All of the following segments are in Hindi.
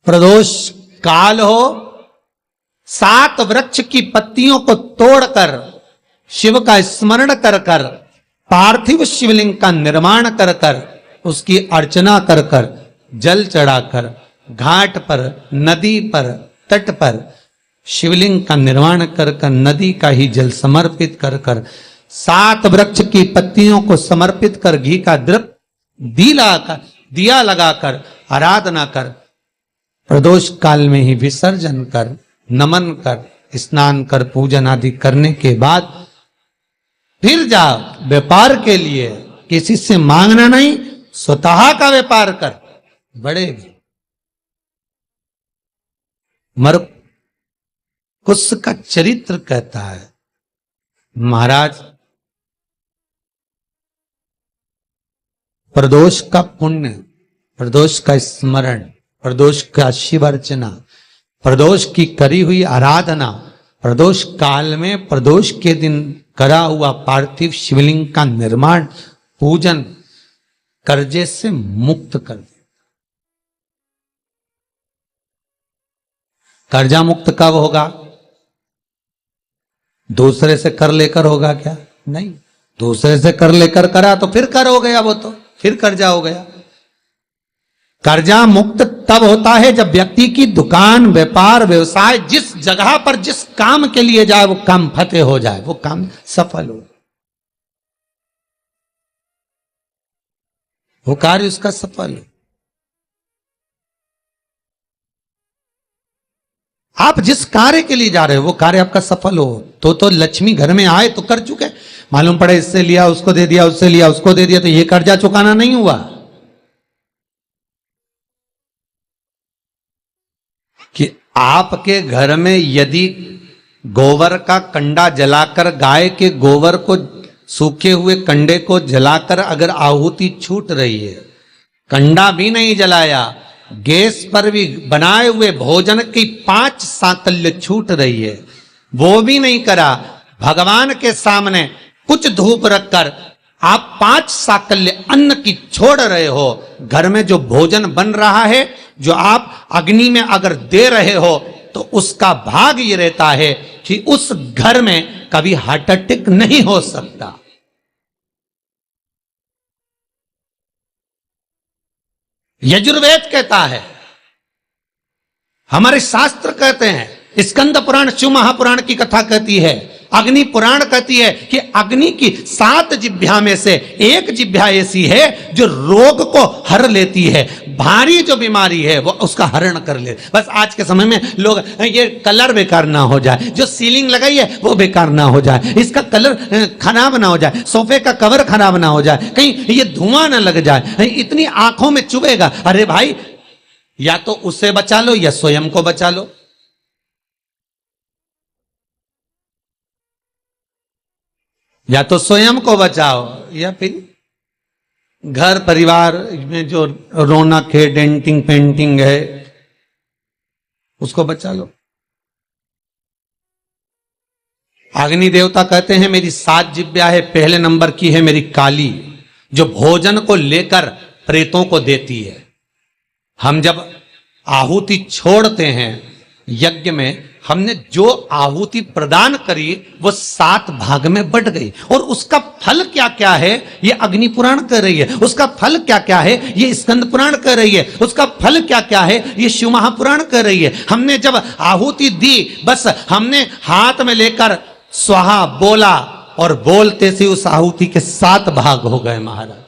प्रदोष काल हो, 7 वृक्ष की पत्तियों को तोड़कर शिव का स्मरण कर कर, पार्थिव शिवलिंग का निर्माण कर कर, उसकी अर्चना कर कर, जल चढ़ाकर, घाट पर, नदी पर, तट पर शिवलिंग का निर्माण कर कर, नदी का ही जल समर्पित कर कर, 7 वृक्ष की पत्तियों को समर्पित कर, घी का द्रव्य दिया लगाकर आराधना कर, प्रदोष काल में ही विसर्जन कर, नमन कर, स्नान कर, पूजन आदि करने के बाद फिर जाओ व्यापार के लिए। किसी से मांगना नहीं, स्वतः का व्यापार कर, बढ़ेगी। मरकुस का चरित्र कहता है, महाराज प्रदोष का पुण्य, प्रदोष का स्मरण, प्रदोष का शिव अर्चना, प्रदोष की करी हुई आराधना, प्रदोष काल में प्रदोष के दिन करा हुआ पार्थिव शिवलिंग का निर्माण, पूजन कर्जे से मुक्त कर दे। कर्जा मुक्त कब होगा? दूसरे से कर लेकर होगा क्या? नहीं, दूसरे से कर लेकर करा तो फिर कर हो गया, वो तो फिर कर्जा हो गया। कर्जा मुक्त तब होता है जब व्यक्ति की दुकान, व्यापार, व्यवसाय जिस जगह पर जिस काम के लिए जाए वो काम फतेह हो जाए, वो काम सफल हो, वो कार्य उसका सफल हो। आप जिस कार्य के लिए जा रहे हो वो कार्य आपका सफल हो तो लक्ष्मी घर में आए तो कर चुके। मालूम पड़े इससे लिया उसको दे दिया, उससे लिया उसको दे दिया, तो ये कर्जा चुकाना नहीं हुआ। कि आपके घर में यदि गोबर का कंडा जलाकर, गाय के गोबर को, सूखे हुए कंडे को जलाकर अगर आहुति छूट रही है, कंडा भी नहीं जलाया, गैस पर भी बनाए हुए भोजन की 5 साकल्य छूट रही है, वो भी नहीं करा, भगवान के सामने कुछ धूप रखकर आप 5 साकल्य अन्न की छोड़ रहे हो, घर में जो भोजन बन रहा है, जो आप अग्नि में अगर दे रहे हो, तो उसका भाग ये रहता है कि उस घर में कभी हार्ट अटैक नहीं हो सकता। यजुर्वेद कहता है, हमारे शास्त्र कहते हैं, स्कंद पुराण, शिव महापुराण की कथा कहती है, अग्नि पुराण कहती है कि अग्नि की 7 जिह्वा में से एक जिह्वा ऐसी है जो रोग को हर लेती है, भारी जो बीमारी है वो उसका हरण कर ले। बस आज के समय में लोग ये कलर बेकार ना हो जाए, जो सीलिंग लगाई है वो बेकार ना हो जाए, इसका कलर खराब ना हो जाए, सोफे का कवर खराब ना हो जाए, कहीं ये धुआं ना लग जाए, इतनी आंखों में चुभेगा। अरे भाई, या तो उससे बचा लो या स्वयं को बचा लो। या तो स्वयं को बचाओ या फिर घर परिवार में जो रौनक है, डेंटिंग पेंटिंग है, उसको बचा लो। अग्नि देवता कहते हैं मेरी 7 जिह्वा है, पहले नंबर की है मेरी काली, जो भोजन को लेकर प्रेतों को देती है। हम जब आहुति छोड़ते हैं यज्ञ में, हमने जो आहुति प्रदान करी वो 7 भाग में बट गई, और उसका फल क्या क्या है ये अग्नि पुराण कह रही है, उसका फल क्या क्या है ये स्कंद पुराण कह रही है, उसका फल क्या क्या है ये शिव महापुराण कह रही है। हमने जब आहुति दी, बस हमने हाथ में लेकर स्वाहा बोला, और बोलते से उस आहुति के 7 भाग हो गए महाराज।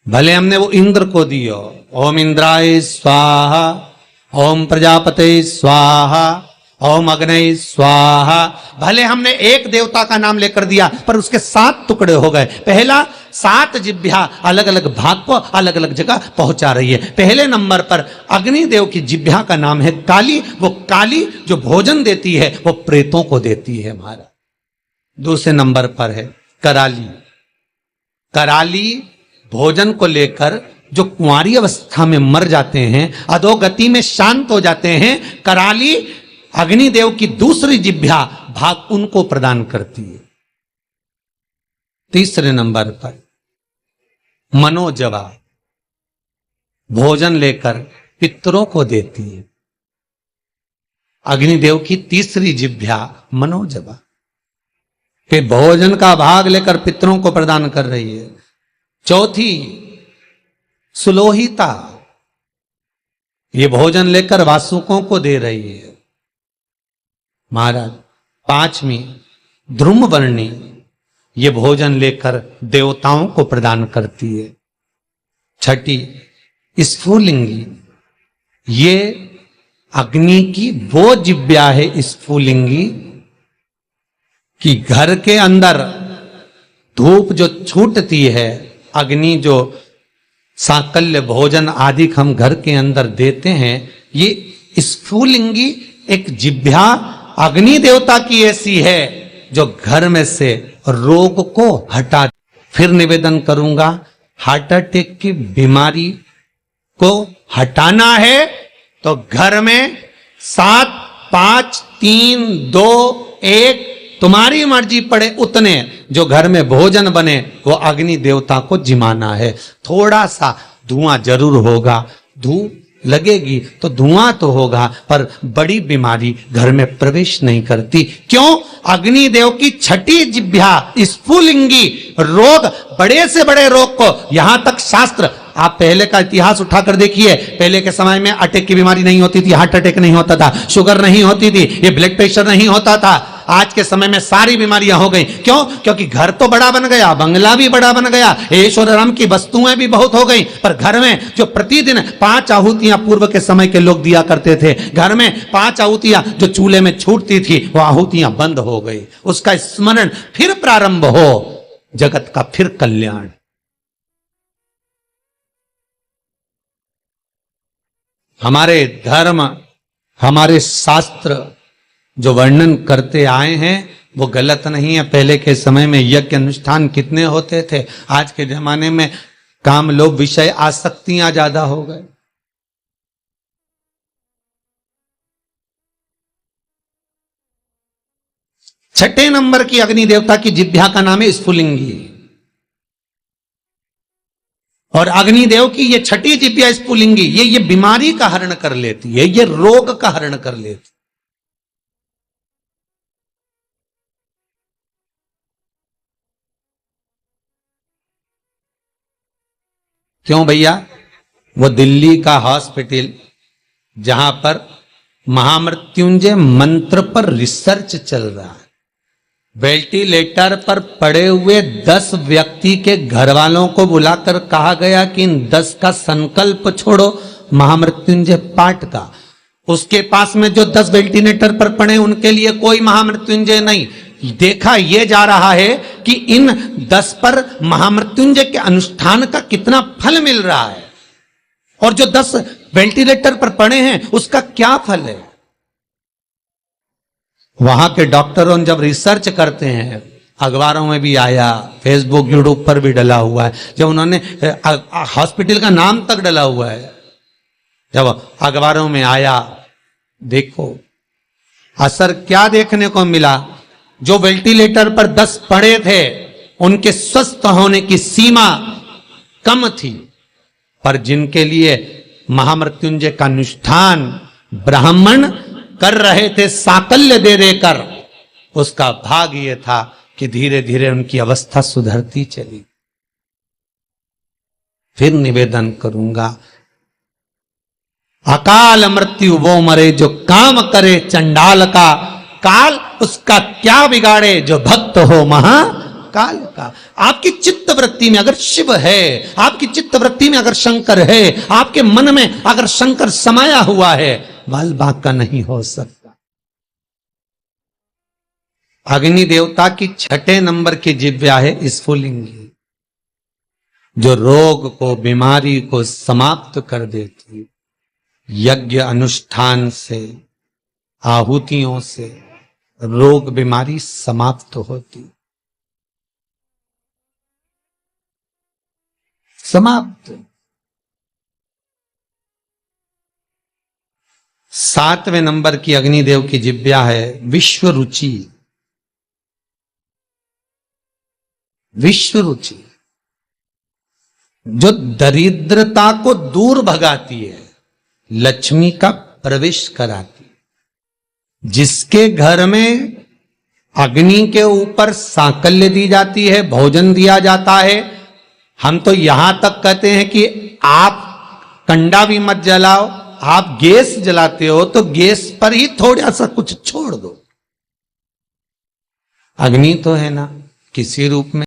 भले हमने वो इंद्र को दियो, ओम इंद्राय स्वाहा, ओम प्रजापते स्वाहा, ओम अग्नये स्वाहा, भले हमने एक देवता का नाम लेकर दिया पर उसके 7 टुकड़े हो गए। पहला 7 जिह्वा अलग अलग भाग को अलग अलग जगह पहुंचा रही है। पहले नंबर पर अग्निदेव की जिह्वा का नाम है काली, वो काली जो भोजन देती है वो प्रेतों को देती है महाराज। दूसरे नंबर पर है कराली। कराली भोजन को लेकर जो कुंवारी अवस्था में मर जाते हैं, अधोगति में शांत हो जाते हैं, कराली अग्निदेव की दूसरी जिह्वा भाग उनको प्रदान करती है। तीसरे नंबर पर मनोजवा, भोजन लेकर पितरों को देती है। अग्निदेव की तीसरी जिह्वा मनोजवा, फिर भोजन का भाग लेकर पितरों को प्रदान कर रही है। चौथी सुलोहिता, ये भोजन लेकर वासुकों को दे रही है महाराज। पांचवी ध्रुमवर्णी, ये भोजन लेकर देवताओं को प्रदान करती है। छठी स्फुलिंगी, ये अग्नि की वो जिह्वा है स्फुलिंगी कि घर के अंदर धूप जो छूटती है, अग्नि जो साकल्य भोजन आदि हम घर के अंदर देते हैं, ये स्फुलिंगी एक जिह्वा अग्नि देवता की ऐसी है जो घर में से रोग को हटा। फिर निवेदन करूंगा, हार्ट अटैक की बीमारी को हटाना है तो घर में 7, 5, 3, 2, 1 तुम्हारी मर्जी पड़े उतने जो घर में भोजन बने वो अग्नि देवता को जिमाना है। थोड़ा सा धुआं जरूर होगा, धूप लगेगी तो धुआं तो होगा, पर बड़ी बीमारी घर में प्रवेश नहीं करती। क्यों? अग्निदेव की छठी जिह्वा स्फुलिंगी रोग, बड़े से बड़े रोग को, यहां तक शास्त्र, आप पहले का इतिहास उठाकर देखिए, पहले के समय में अटैक की बीमारी नहीं होती थी, हार्ट अटैक नहीं होता था, शुगर नहीं होती थी, ये ब्लड प्रेशर नहीं होता था। आज के समय में सारी बीमारियां हो गई। क्यों? क्योंकि घर तो बड़ा बन गया, बंगला भी बड़ा बन गया, ऐश्वर्य राम की वस्तुएं भी बहुत हो गई, पर घर में जो प्रतिदिन 5 आहुतियां पूर्व के समय के लोग दिया करते थे, घर में 5 आहुतियां जो चूल्हे में छूटती थी वो आहुतियां बंद हो गई। उसका स्मरण फिर प्रारंभ हो, जगत का फिर कल्याण। हमारे धर्म, हमारे शास्त्र जो वर्णन करते आए हैं वो गलत नहीं है। पहले के समय में यज्ञ अनुष्ठान कितने होते थे, आज के जमाने में काम, लोभ, विषय, आसक्तियां ज्यादा हो गए। छठे नंबर की अग्नि देवता की जिह्वा का नाम है स्फुलिंगी, और अग्निदेव की ये छठी जिह्वा स्फुलिंगी ये बीमारी का हरण कर लेती है, ये रोग का हरण कर लेती। क्यों भैया? वो दिल्ली का हॉस्पिटल जहां पर महामृत्युंजय मंत्र पर रिसर्च चल रहा है, वेंटिलेटर पर पड़े हुए 10 व्यक्ति के घर वालों को बुलाकर कहा गया कि इन 10 का संकल्प छोड़ो महामृत्युंजय पाठ का। उसके पास में जो 10 वेंटिलेटर पर पड़े उनके लिए कोई महामृत्युंजय नहीं। देखा यह जा रहा है कि इन 10 पर महामृत्युंजय के अनुष्ठान का कितना फल मिल रहा है, और जो 10 वेंटिलेटर पर पड़े हैं उसका क्या फल है। वहां के डॉक्टरों जब रिसर्च करते हैं, अखबारों में भी आया, फेसबुक यूट्यूब पर भी डला हुआ है, जब उन्होंने हॉस्पिटल का नाम तक डला हुआ है, जब अखबारों में आया, देखो असर क्या देखने को मिला। जो वेंटिलेटर पर 10 पड़े थे उनके स्वस्थ होने की सीमा कम थी, पर जिनके लिए महामृत्युंजय का अनुष्ठान ब्राह्मण कर रहे थे साकल्य दे देकर, उसका भाग ये था कि धीरे धीरे उनकी अवस्था सुधरती चली। फिर निवेदन करूंगा, अकाल मृत्यु वो मरे जो काम करे चंडाल का, काल उसका क्या बिगाड़े जो भक्त हो महाकाल का। आपकी चित्त वृत्ति में अगर शिव है, आपकी चित्त वृत्ति में अगर शंकर है, आपके मन में अगर शंकर समाया हुआ है, बाल बाग का नहीं हो सकता। अग्नि देवता की छठे नंबर की जिह्वा है स्फुलिंगी, जो रोग को, बीमारी को समाप्त कर देती। यज्ञ अनुष्ठान से, आहुतियों से रोग बीमारी समाप्त होती, समाप्त। 7वें नंबर की अग्निदेव की जिह्वा है विश्व रुचि। विश्व रुचि जो दरिद्रता को दूर भगाती है, लक्ष्मी का प्रवेश कराती। जिसके घर में अग्नि के ऊपर सांकल्य दी जाती है, भोजन दिया जाता है, हम तो यहां तक कहते हैं कि आप कंडा भी मत जलाओ, आप गैस जलाते हो तो गैस पर ही थोड़ा सा कुछ छोड़ दो। अग्नि तो है ना किसी रूप में।